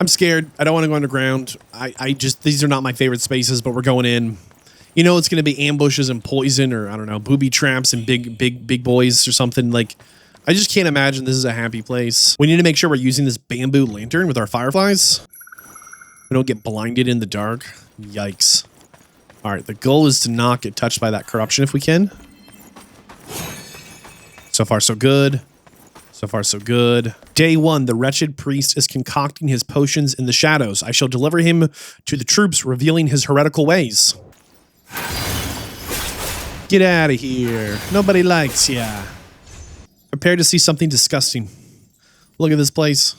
I'm scared. I don't want to go underground. I just, these are not my favorite spaces, but we're going in. You know, it's going to be ambushes and poison, or I don't know, booby traps and big boys or something. Like, I just can't imagine this is a happy place. We need to make sure we're using this bamboo lantern with our fireflies. We don't get blinded in the dark. Yikes. All right, the goal is to not get touched by that corruption if we can. So far, so good. So far, so good. Day 1, the wretched priest is concocting his potions in the shadows. I shall deliver him to the troops, revealing his heretical ways. Get out of here. Nobody likes ya. Prepare to see something disgusting. Look at this place.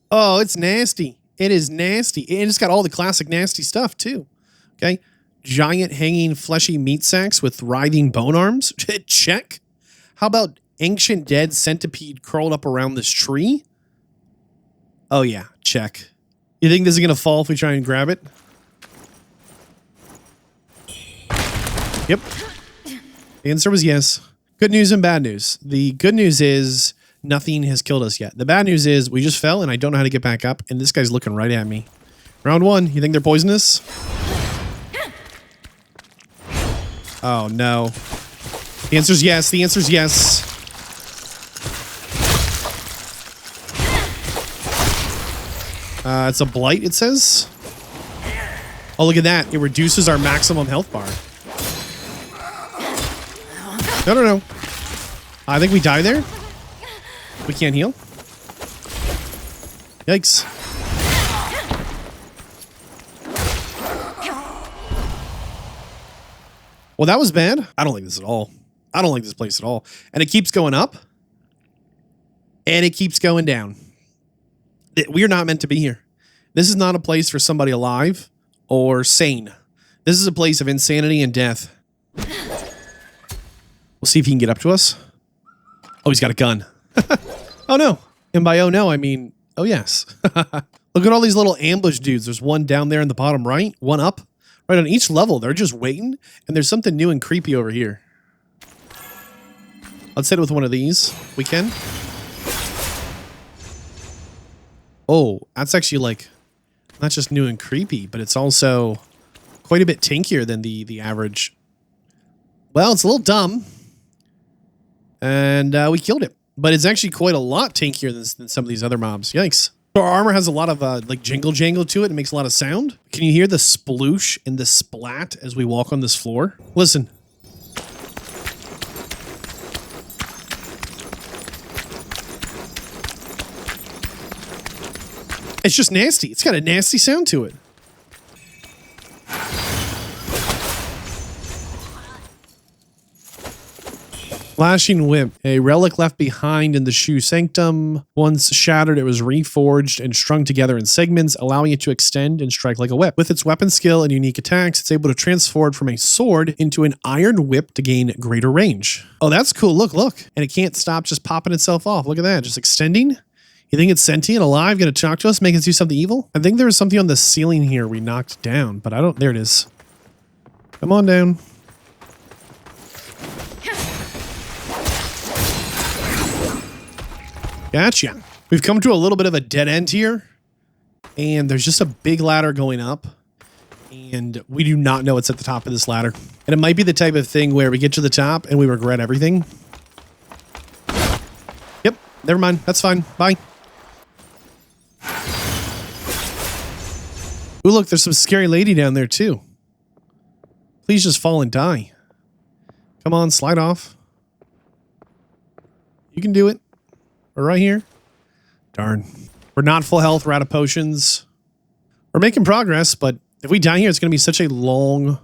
Oh, it's nasty. It is nasty. And it's got all the classic nasty stuff, too. Okay. Giant hanging fleshy meat sacks with writhing bone arms. Check. How about ancient dead centipede curled up around this tree? Oh, yeah. Check. You think this is going to fall if we try and grab it? Yep. The answer was yes. Good news and bad news. The good news is nothing has killed us yet. The bad news is we just fell and I don't know how to get back up, and this guy's looking right at me. Round 1. You think they're poisonous? Oh, no. The answer's yes. The answer's yes. It's a blight, it says. Oh, look at that. It reduces our maximum health bar. No. I think we die there. We can't heal. Yikes. Well, that was bad. I don't like this at all. I don't like this place at all. And it keeps going up. And it keeps going down. We are not meant to be here. This is not a place for somebody alive or sane. This is a place of insanity and death. We'll see if he can get up to us. Oh, he's got a gun. Oh, no. And by oh, no, I mean, oh, yes. Look at all these little ambush dudes. There's one down there in the bottom right, one up. Right on each level. They're just waiting. And there's something new and creepy over here. Let's hit it with one of these. We can. Oh, that's actually like not just new and creepy, but it's also quite a bit tankier than the average. Well, it's a little dumb. And we killed it. But it's actually quite a lot tankier than some of these other mobs. Yikes. Our armor has a lot of like jingle jangle to it. It makes a lot of sound. Can you hear the sploosh and the splat as we walk on this floor? Listen. It's just nasty. It's got a nasty sound to it. Flashing whip, a relic left behind in the shoe sanctum. Once shattered, it was reforged and strung together in segments, allowing it to extend and strike like a whip. With its weapon skill and unique attacks, it's able to transform from a sword into an iron whip to gain greater range. Oh, that's cool. Look. And it can't stop just popping itself off. Look at that. Just extending. You think it's sentient, alive, going to talk to us, make us do something evil? I think there was something on the ceiling here we knocked down, but I don't... There it is. Come on down. Gotcha. We've come to a little bit of a dead end here, and there's just a big ladder going up, and we do not know what's at the top of this ladder. And it might be the type of thing where we get to the top and we regret everything. Yep, never mind. That's fine. Bye. Ooh, look, there's some scary lady down there, too. Please just fall and die. Come on, slide off. You can do it. We're right here. Darn. We're not full health. We're out of potions. We're making progress, but if we die here, it's going to be such a long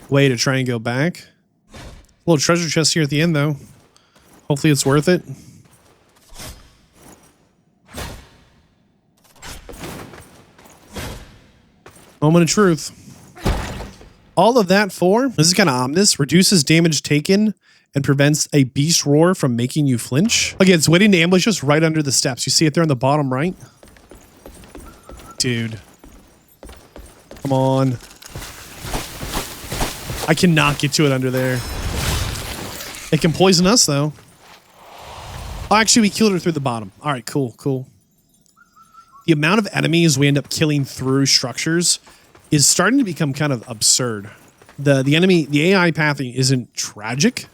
way to try and go back. A little treasure chest here at the end, though. Hopefully it's worth it. Moment of truth. All of that for, this is kind of ominous, reduces damage taken and prevents a beast roar from making you flinch. Okay, it's waiting to ambush us right under the steps. You see it there on the bottom right? Dude. Come on. I cannot get to it under there. It can poison us, though. Oh, actually, we killed her through the bottom. All right, cool. The amount of enemies we end up killing through structures is starting to become kind of absurd. The AI pathing isn't tragic,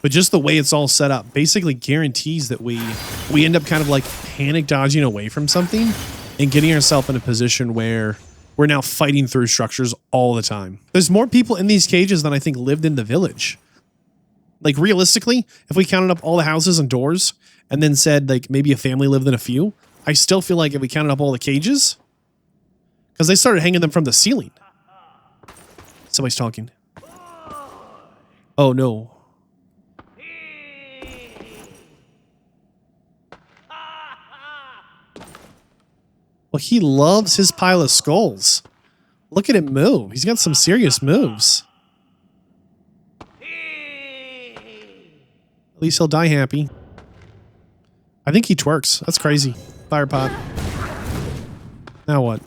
but just the way it's all set up basically guarantees that we end up kind of like panic dodging away from something and getting ourselves in a position where we're now fighting through structures all the time. There's more people in these cages than I think lived in the village. Like realistically, if we counted up all the houses and doors and then said like maybe a family lived in a few, I still feel like if we counted up all the cages, because they started hanging them from the ceiling. Somebody's talking. Oh no. Well, he loves his pile of skulls. Look at him move. He's got some serious moves. At least he'll die happy. I think he twerks. That's crazy. Fire pot. Now what?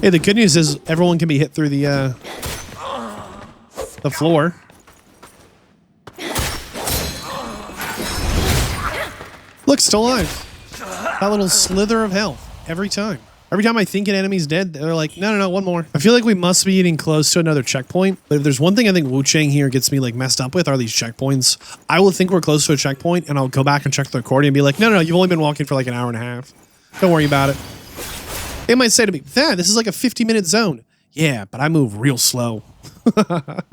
Hey, the good news is everyone can be hit through the floor. Look, still alive. That little slither of health every time. Every time I think an enemy's dead, they're like, no, one more. I feel like we must be getting close to another checkpoint. But if there's one thing I think Wuchang here gets me like messed up with are these checkpoints. I will think we're close to a checkpoint and I'll go back and check the recording and be like, no, you've only been walking for like an hour and a half. Don't worry about it. They might say to me, Vadd, this is like a 50-minute zone. Yeah, but I move real slow. I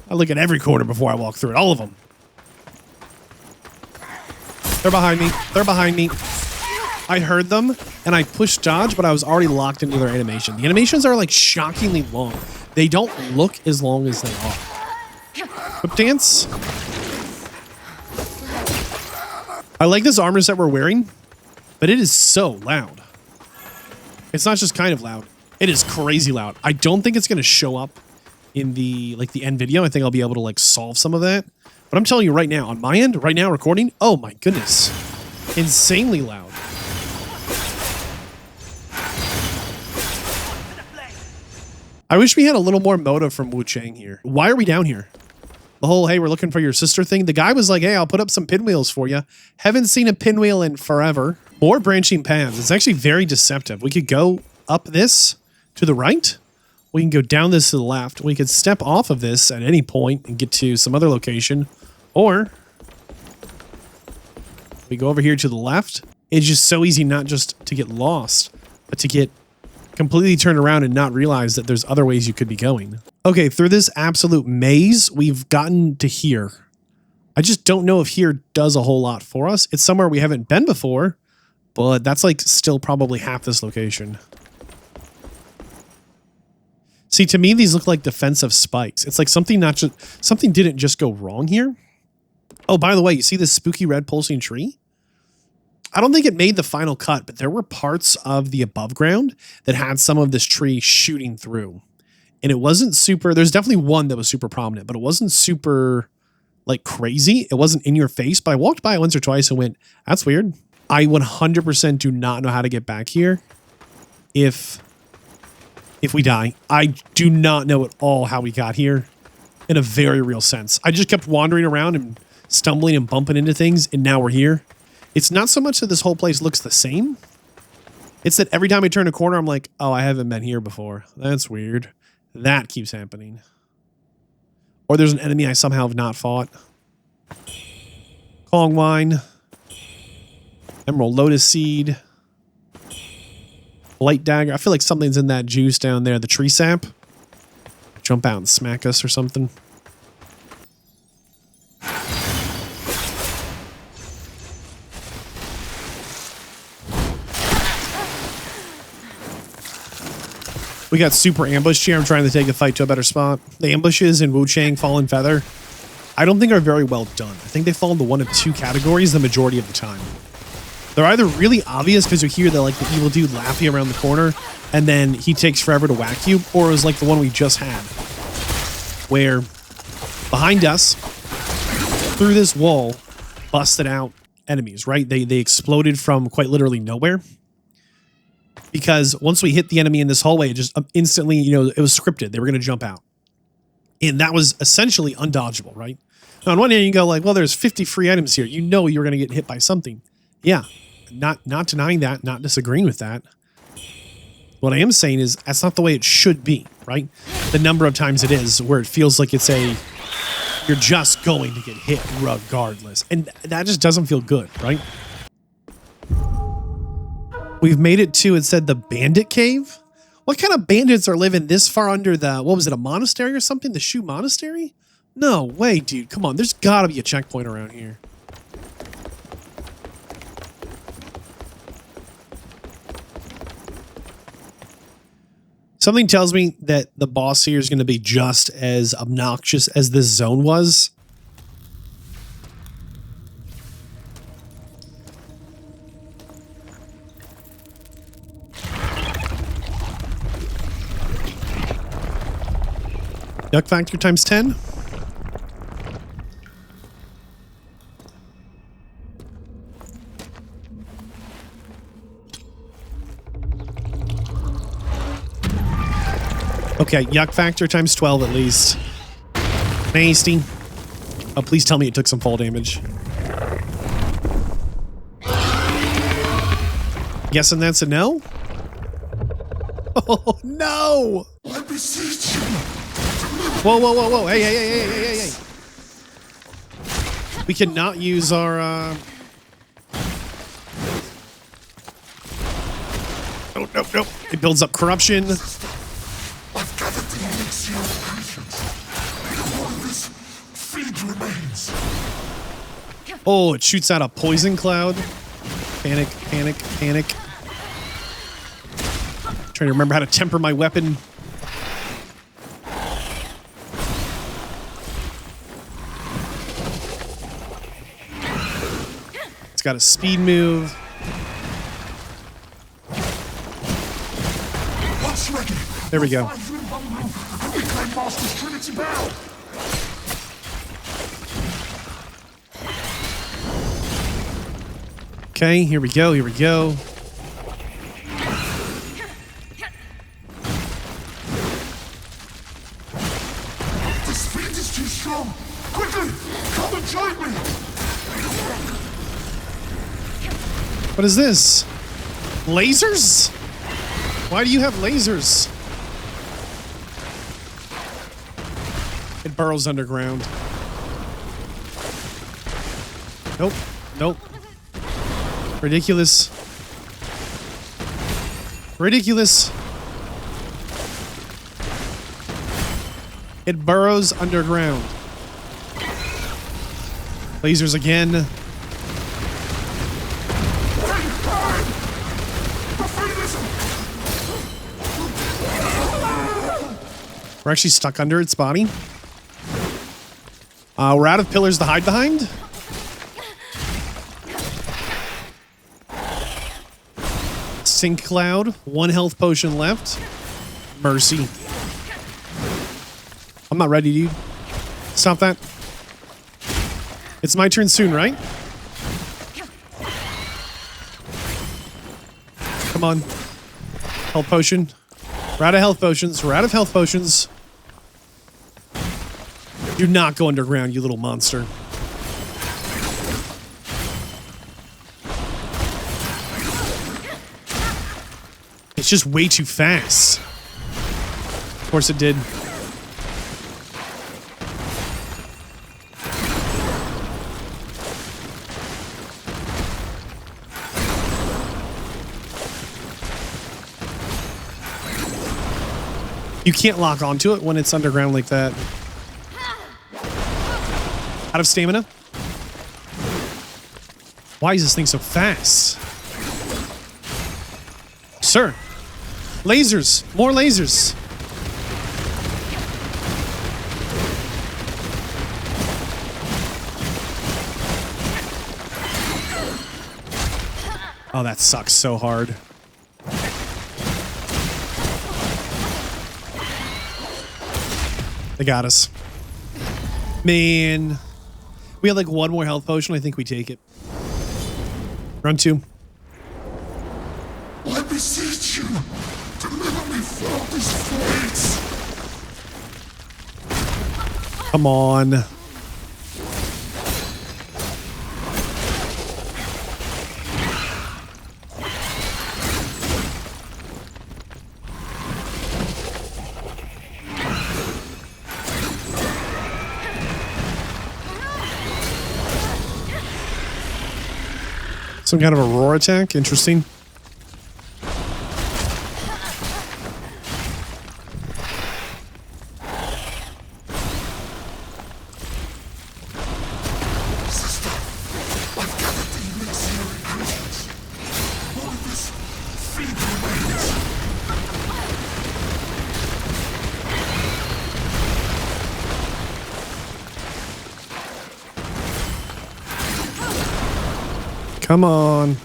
look at every corner before I walk through it. All of them. They're behind me. They're behind me. I heard them, and I pushed dodge, but I was already locked into their animation. The animations are, like, shockingly long. They don't look as long as they are. Whip dance. I like this armor set we're wearing, but it is so loud. It's not just kind of loud. It is crazy loud. I don't think it's going to show up in the, like, the end video. I think I'll be able to, like, solve some of that. But I'm telling you right now, on my end, right now recording, oh my goodness. Insanely loud. I wish we had a little more motive from Wuchang here. Why are we down here? The whole, hey, we're looking for your sister thing. The guy was like, hey, I'll put up some pinwheels for you. Haven't seen a pinwheel in forever. More branching paths. It's actually very deceptive. We could go up this to the right. We can go down this to the left. We could step off of this at any point and get to some other location. Or we go over here to the left. It's just so easy not just to get lost, but to get completely turned around and not realize that there's other ways you could be going. Okay, through this absolute maze, we've gotten to here. I just don't know if here does a whole lot for us. It's somewhere we haven't been before, but that's like still probably half this location. See, to me, these look like defensive spikes. It's like something didn't just go wrong here. Oh, by the way, you see this spooky red pulsing tree? I don't think it made the final cut, but there were parts of the above ground that had some of this tree shooting through. And it wasn't super, there's definitely one that was super prominent, but it wasn't super, like, crazy. It wasn't in your face, but I walked by it once or twice and went, that's weird. I 100% do not know how to get back here if we die. I do not know at all how we got here in a very real sense. I just kept wandering around and stumbling and bumping into things, and now we're here. It's not so much that this whole place looks the same. It's that every time I turn a corner, I'm like, oh, I haven't been here before. That's weird. That keeps happening. Or there's an enemy I somehow have not fought. Kong Wine. Emerald Lotus Seed. Blight Dagger. I feel like something's in that juice down there. The tree sap. Jump out and smack us or something. We got super ambushed here. I'm trying to take the fight to a better spot. The ambushes in Wuchang, Fallen Feather, I don't think are very well done. I think they fall into one of two categories the majority of the time. They're either really obvious because you hear the evil dude laughing around the corner and then he takes forever to whack you, or it was like the one we just had where behind us through this wall busted out enemies, right? They exploded from quite literally nowhere. Because once we hit the enemy in this hallway, it just instantly, it was scripted. They were going to jump out. And that was essentially undodgeable, right? On one hand, you go like, well, there's 50 free items here. You know you're going to get hit by something. Yeah, not denying that, not disagreeing with that. What I am saying is that's not the way it should be, right? The number of times it is where it feels like you're just going to get hit regardless. And that just doesn't feel good, right? We've made it to, it said, the bandit cave. What kind of bandits are living this far under the, what was it, a monastery or something? The Shu Monastery? No way, dude. Come on. There's got to be a checkpoint around here. Something tells me that the boss here is going to be just as obnoxious as this zone was. Yuck factor times 10. Okay, yuck factor times 12 at least. Nasty. Oh, please tell me it took some fall damage. Guessing that's a no? Oh, no! I beseech you. Whoa, whoa, whoa, whoa. Hey, hey, hey, hey, hey, hey, hey. We cannot use our, Nope, nope, nope. It builds up corruption. I've gathered the elixir of patience. All this feed remains. Oh, it shoots out a poison cloud. Panic, panic, panic. Trying to remember how to temper my weapon. It's got a speed move. Once ready, There we go. find you in one room and reclaim Master's Trinity Bell. Okay, here we go, here we go. This feed is too strong. Quickly, come and join me. What is this? Lasers? Why do you have lasers? It burrows underground. Nope, nope. Ridiculous. Ridiculous. It burrows underground. Lasers again. Bring time. The feed is... We're actually stuck under its body. We're out of pillars to hide behind. Sink cloud. 1 health potion left. Mercy. I'm not ready, dude. Stop that. It's my turn soon, right? Come on. Health potion. We're out of health potions. We're out of health potions. Do not go underground, you little monster. It's just way too fast. Of course it did. You can't lock onto it when it's underground like that. Out of stamina? Why is this thing so fast? Sir. Lasers. More lasers. Oh, that sucks so hard. They got us. Man. We had like 1 more health potion. I think we take it. Run 2. I beseech you, deliver me from this fate. Come on. Some kind of a roar attack. Interesting. Sister, I've gathered the elixir ingredients. Only this feed remains. Come on.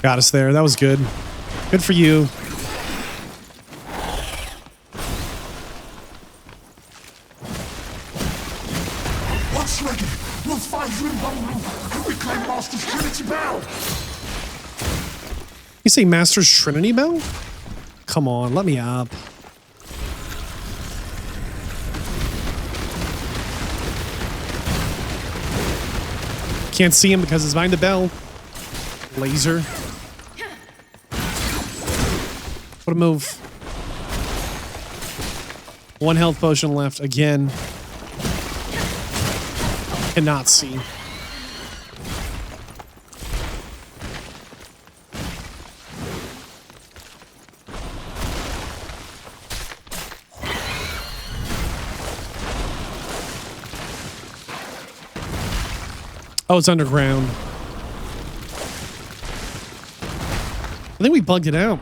Got us there. That was good. Good for you. Once ready, we'll find you in one room and reclaim Master's Trinity Bell. You say Master's Trinity Bell? Come on, let me up. Can't see him because he's behind the bell. Laser. What a move. One health potion left again. Cannot see. Oh, it's underground. I think we bugged it out.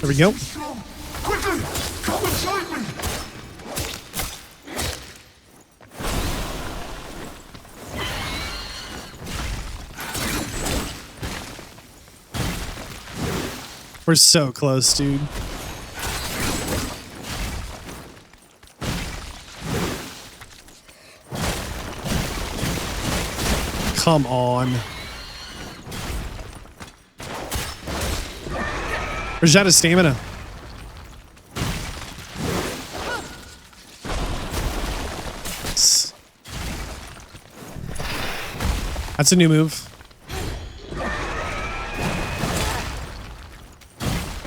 There we go. Quickly, come and join me. We're so close, dude. Come on. Where's out of stamina? That's a new move.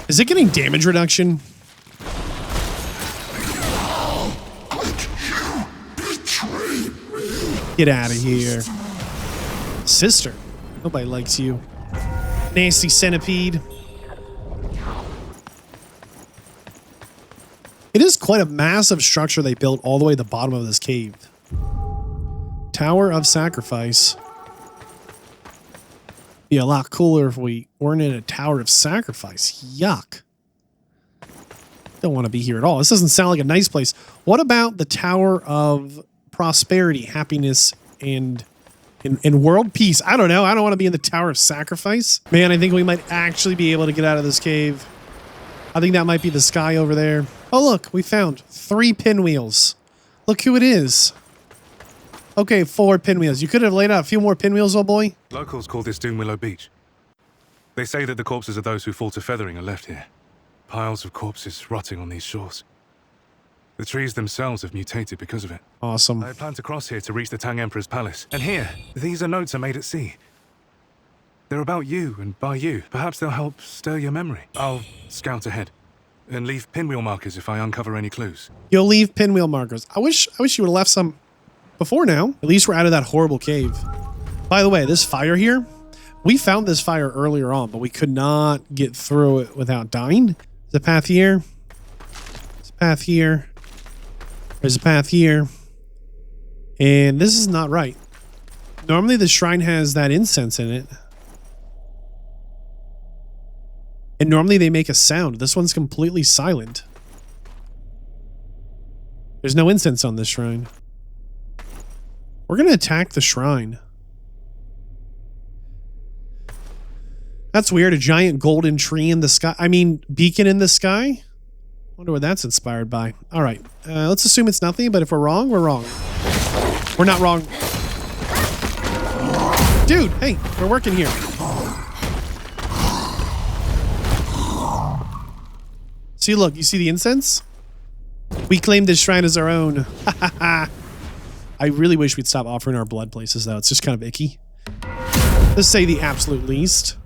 Is it getting damage reduction? Get out of here. Sister. Nobody likes you. Nasty centipede. It is quite a massive structure they built all the way to the bottom of this cave. Tower of Sacrifice. Be a lot cooler if we weren't in a Tower of Sacrifice. Yuck. Don't want to be here at all. This doesn't sound like a nice place. What about the Tower of Prosperity, Happiness, and World Peace? I don't know. I don't want to be in the Tower of Sacrifice. Man, I think we might actually be able to get out of this cave. I think that might be the sky over there. Oh, look. We found 3 pinwheels. Look who it is. Okay, 4 pinwheels. You could have laid out a few more pinwheels, old boy. Locals call this Doomwillow Beach. They say that the corpses of those who fall to feathering are left here. Piles of corpses rotting on these shores. The trees themselves have mutated because of it. Awesome. I plan to cross here to reach the Tang Emperor's palace. And here, these are notes I made at sea. They're about you and by you. Perhaps they'll help stir your memory. I'll scout ahead and leave pinwheel markers if I uncover any clues. You'll leave pinwheel markers. I wish you would have left some before now. At least we're out of that horrible cave. By the way, this fire here, we found this fire earlier on, but we could not get through it without dying. There's a path here. There's a path here. There's a path here. And this is not right. Normally the shrine has that incense in it. And normally they make a sound. This one's completely silent. There's no incense on this shrine. We're going to attack the shrine. That's weird. A giant golden tree in the sky. I mean, beacon in the sky? Wonder what that's inspired by. All right. Let's assume it's nothing, but if we're wrong, we're wrong. We're not wrong. Dude, hey, we're working here. See, look, you see the incense? We claim this shrine as our own. I really wish we'd stop offering our blood places, though. It's just kind of icky. Let's say the absolute least.